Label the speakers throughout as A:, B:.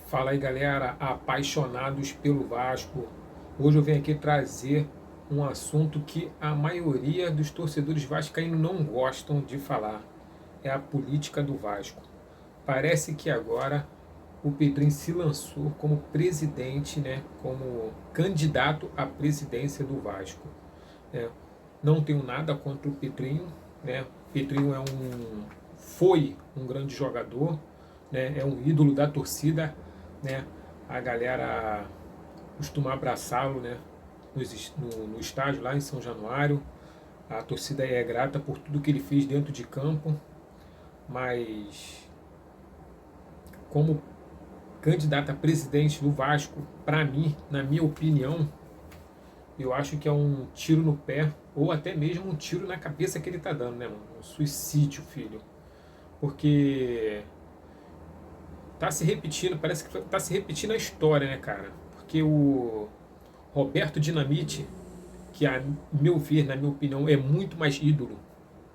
A: Fala aí, galera, apaixonados pelo Vasco. Hoje eu venho aqui trazer um assunto que a maioria dos torcedores vascaínos não gostam de falar. É a política do Vasco. Parece que agora o Pedrinho se lançou como presidente, né, como candidato à presidência do Vasco. Né? Não tenho nada contra o Pedrinho, né? O Pedrinho foi um grande jogador, né? É um ídolo da torcida, né? A galera costuma abraçá-lo, né? No estádio lá em São Januário. A torcida é grata por tudo que ele fez dentro de campo, mas como candidato a presidente do Vasco, para mim, na minha opinião, eu acho que é um tiro no pé ou até mesmo um tiro na cabeça que ele tá dando, né, mano? Um suicídio, filho. Porque tá se repetindo, parece que tá se repetindo a história, né, cara? Porque o Roberto Dinamite, que a meu ver, na minha opinião, é muito mais ídolo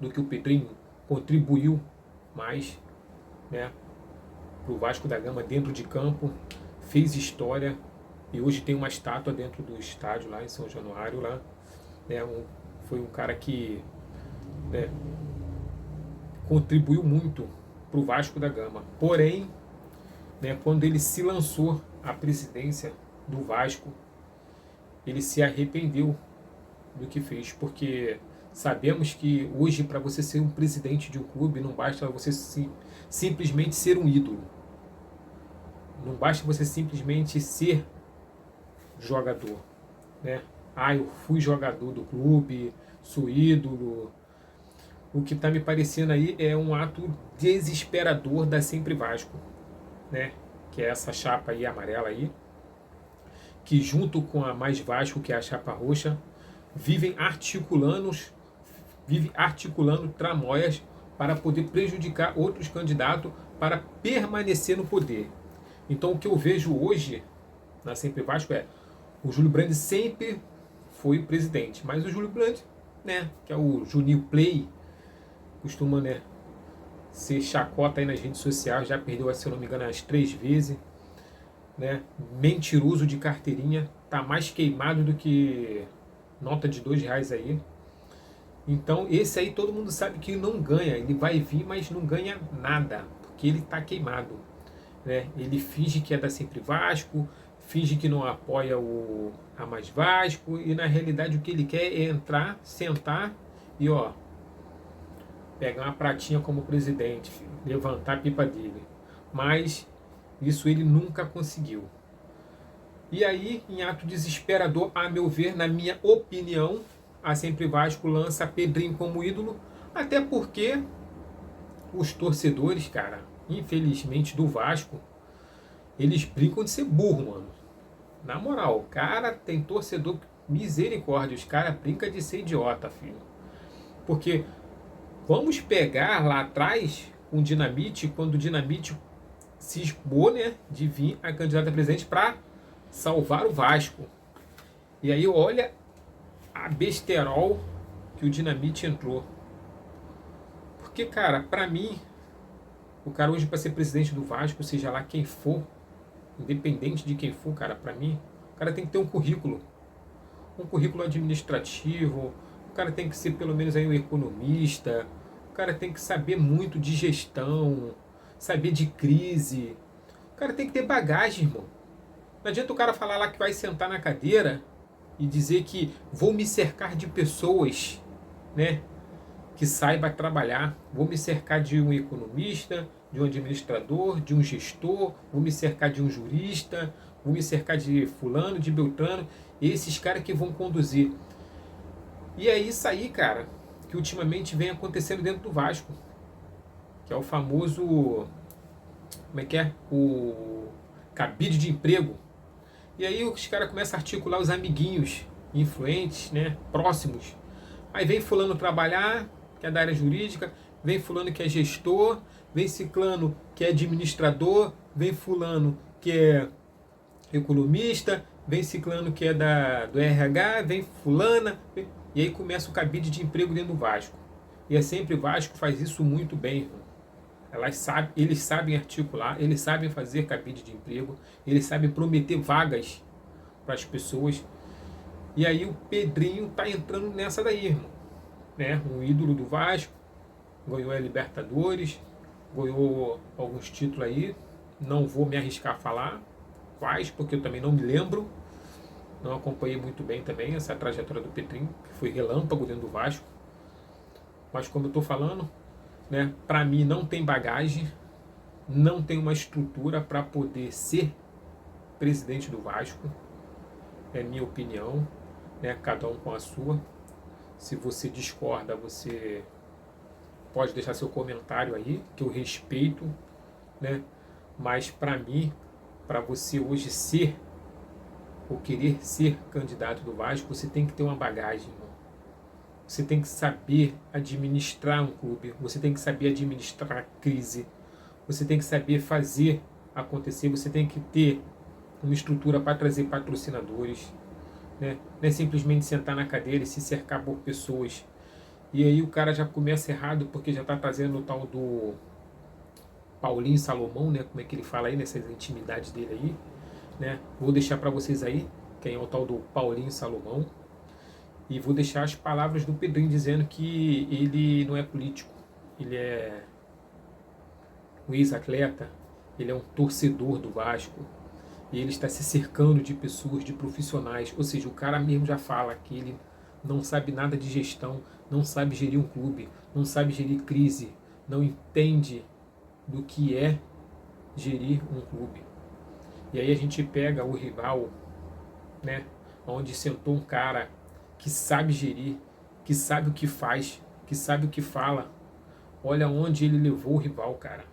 A: do que o Pedrinho, contribuiu mais, né, pro Vasco da Gama dentro de campo, fez história e hoje tem uma estátua dentro do estádio lá em São Januário lá, né, foi um cara que, né, contribuiu muito pro Vasco da Gama. Porém, né, quando ele se lançou à presidência do Vasco, ele se arrependeu do que fez, porque sabemos que hoje para você ser um presidente de um clube não basta você simplesmente ser um ídolo, não basta você simplesmente ser jogador, né? Ah, eu fui jogador do clube, sou ídolo. O que está me parecendo aí é um ato desesperador da Sempre Vasco, né? Que é essa chapa aí amarela aí, que junto com a Mais Vasco, que é a chapa roxa, vivem articulando, vive articulando tramóias para poder prejudicar outros candidatos para permanecer no poder. Então o que eu vejo hoje na Sempre Vasco é o Júlio Brandt sempre foi o presidente, mas o Júlio Brandt, né, que é o Juninho Play, costuma, né, ser chacota aí nas redes sociais, já perdeu, se eu não me engano, as 3 vezes, né, mentiroso de carteirinha, tá mais queimado do que nota de R$ 2 aí. Então esse aí todo mundo sabe que não ganha, ele vai vir, mas não ganha nada, porque ele tá queimado, né? Ele finge que é da Sempre Vasco, finge que não apoia a Mais Vasco, e na realidade o que ele quer é entrar, sentar e ó, pegar uma pratinha como presidente, filho, levantar a pipa dele. Mas isso ele nunca conseguiu. E aí, em ato desesperador, a meu ver, na minha opinião, a Sempre Vasco lança Pedrinho como ídolo, até porque os torcedores, cara, infelizmente do Vasco, eles brincam de ser burro, mano. Na moral, cara, tem torcedor misericórdia, os caras brincam de ser idiota, filho. Porque vamos pegar lá atrás um Dinamite, quando o Dinamite se expôs, né, de vir a candidata a presidente para salvar o Vasco. E aí olha a besterol que o Dinamite entrou. Porque, cara, pra mim, o cara hoje para ser presidente do Vasco, seja lá quem for, independente de quem for, cara, pra mim, o cara tem que ter um currículo administrativo, o cara tem que ser pelo menos aí um economista, o cara tem que saber muito de gestão, saber de crise, o cara tem que ter bagagem, irmão. Não adianta o cara falar lá que vai sentar na cadeira e dizer que vou me cercar de pessoas, né, que saiba trabalhar, vou me cercar de um economista, de um administrador, de um gestor, vou me cercar de um jurista, vou me cercar de fulano, de beltrano, esses caras que vão conduzir. E é isso aí, cara, que ultimamente vem acontecendo dentro do Vasco, que é o famoso, como é que é? O cabide de emprego. E aí os caras começam a articular os amiguinhos influentes, né, próximos. Aí vem fulano trabalhar, que é da área jurídica, vem fulano que é gestor, vem ciclano que é administrador, vem fulano que é economista, vem ciclano que é do RH, vem fulana, e aí começa o cabide de emprego dentro do Vasco. E é sempre o Vasco faz isso muito bem, irmão. Eles sabem articular, eles sabem fazer cabide de emprego, eles sabem prometer vagas para as pessoas. E aí o Pedrinho tá entrando nessa daí, irmão. Né? Um ídolo do Vasco, ganhou a Libertadores, ganhou alguns títulos aí. Não vou me arriscar a falar quais, porque eu também não me lembro. Não acompanhei muito bem também essa trajetória do Pedrinho, que foi relâmpago dentro do Vasco. Mas como eu estou falando, né, para mim não tem bagagem, não tem uma estrutura para poder ser presidente do Vasco. É minha opinião, né, cada um com a sua. Se você discorda, você pode deixar seu comentário aí, que eu respeito, né? Mas para mim, para você hoje ser ou querer ser candidato do Vasco, você tem que ter uma bagagem, irmão. Você tem que saber administrar um clube, você tem que saber administrar a crise, você tem que saber fazer acontecer, você tem que ter uma estrutura para trazer patrocinadores, né? Não é simplesmente sentar na cadeira e se cercar por pessoas. E aí o cara já começa errado porque já está trazendo o tal do Paulinho Salomão, né? Como é que ele fala aí nessas intimidades dele aí, né? Vou deixar para vocês aí quem é o tal do Paulinho Salomão. E vou deixar as palavras do Pedrinho dizendo que ele não é político, ele é um ex-atleta, ele é um torcedor do Vasco, e ele está se cercando de pessoas, de profissionais. Ou seja, o cara mesmo já fala que ele não sabe nada de gestão, não sabe gerir um clube, não sabe gerir crise, não entende do que é gerir um clube. E aí a gente pega o rival, né, onde sentou um cara que sabe gerir, que sabe o que faz, que sabe o que fala. Olha onde ele levou o rival, cara.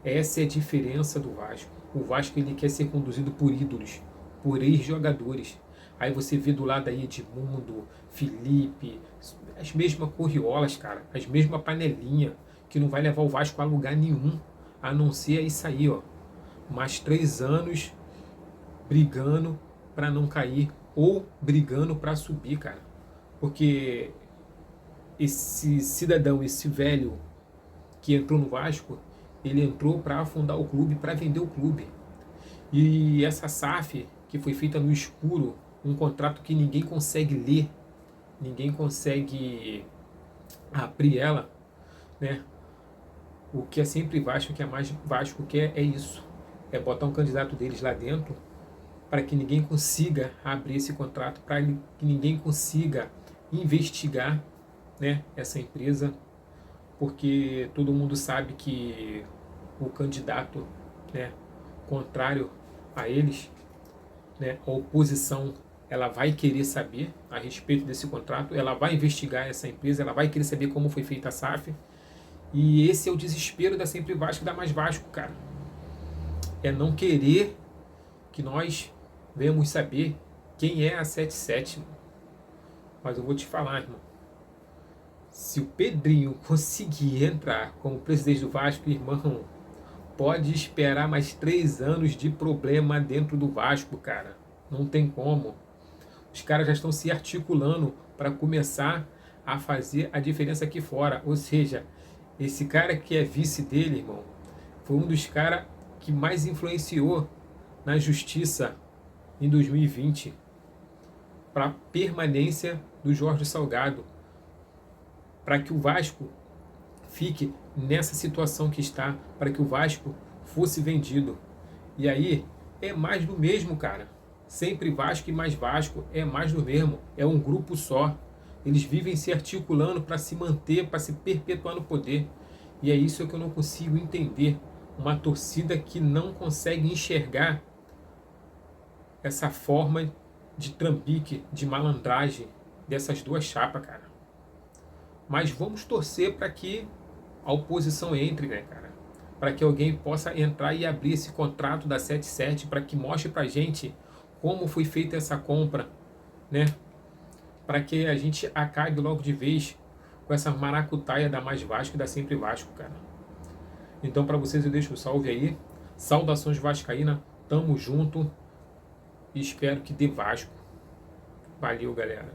A: Essa é a diferença do Vasco. O Vasco ele quer ser conduzido por ídolos, por ex-jogadores. Aí você vê do lado aí Edmundo, Felipe, as mesmas corriolas, cara, as mesmas panelinha, que não vai levar o Vasco a lugar nenhum, a não ser isso aí, ó. Mais 3 anos brigando para não cair ou brigando para subir, cara. Porque esse cidadão, esse velho que entrou no Vasco, ele entrou para afundar o clube, para vender o clube. E essa SAF, que foi feita no escuro, um contrato que ninguém consegue ler, ninguém consegue abrir ela, né? O que é sempre Vasco, o que é mais Vasco quer é isso, é botar um candidato deles lá dentro para que ninguém consiga abrir esse contrato, para que ninguém consiga investigar, né, essa empresa, porque todo mundo sabe que o candidato, né, contrário a eles, né, a oposição, ela vai querer saber a respeito desse contrato, ela vai investigar essa empresa, ela vai querer saber como foi feita a SAF, e esse é o desespero da Sempre Vasco e da Mais Vasco, cara. É não querer que nós venhamos saber quem é a 77. Mas eu vou te falar, irmão. Se o Pedrinho conseguir entrar como presidente do Vasco, irmão, pode esperar mais 3 anos de problema dentro do Vasco, cara. Não tem como. Os caras já estão se articulando para começar a fazer a diferença aqui fora. Ou seja, esse cara que é vice dele, irmão, foi um dos caras que mais influenciou na justiça em 2020 para a permanência do Jorge Salgado, para que o Vasco fique nessa situação que está, para que o Vasco fosse vendido. E aí é mais do mesmo, cara. Sempre Vasco e Mais Vasco é mais do mesmo, é um grupo só. Eles vivem se articulando para se manter, para se perpetuar no poder. E é isso que eu não consigo entender. Uma torcida que não consegue enxergar essa forma de trambique, de malandragem dessas duas chapas, cara. Mas vamos torcer para que a oposição entre, né, cara? Para que alguém possa entrar e abrir esse contrato da 77, para que mostre pra gente como foi feita essa compra, né? Para que a gente acabe logo de vez com essa maracutaia da Mais Vasco e da Sempre Vasco, cara. Então, para vocês eu deixo um salve aí. Saudações vascaína, tamo junto e espero que dê Vasco. Valeu, galera.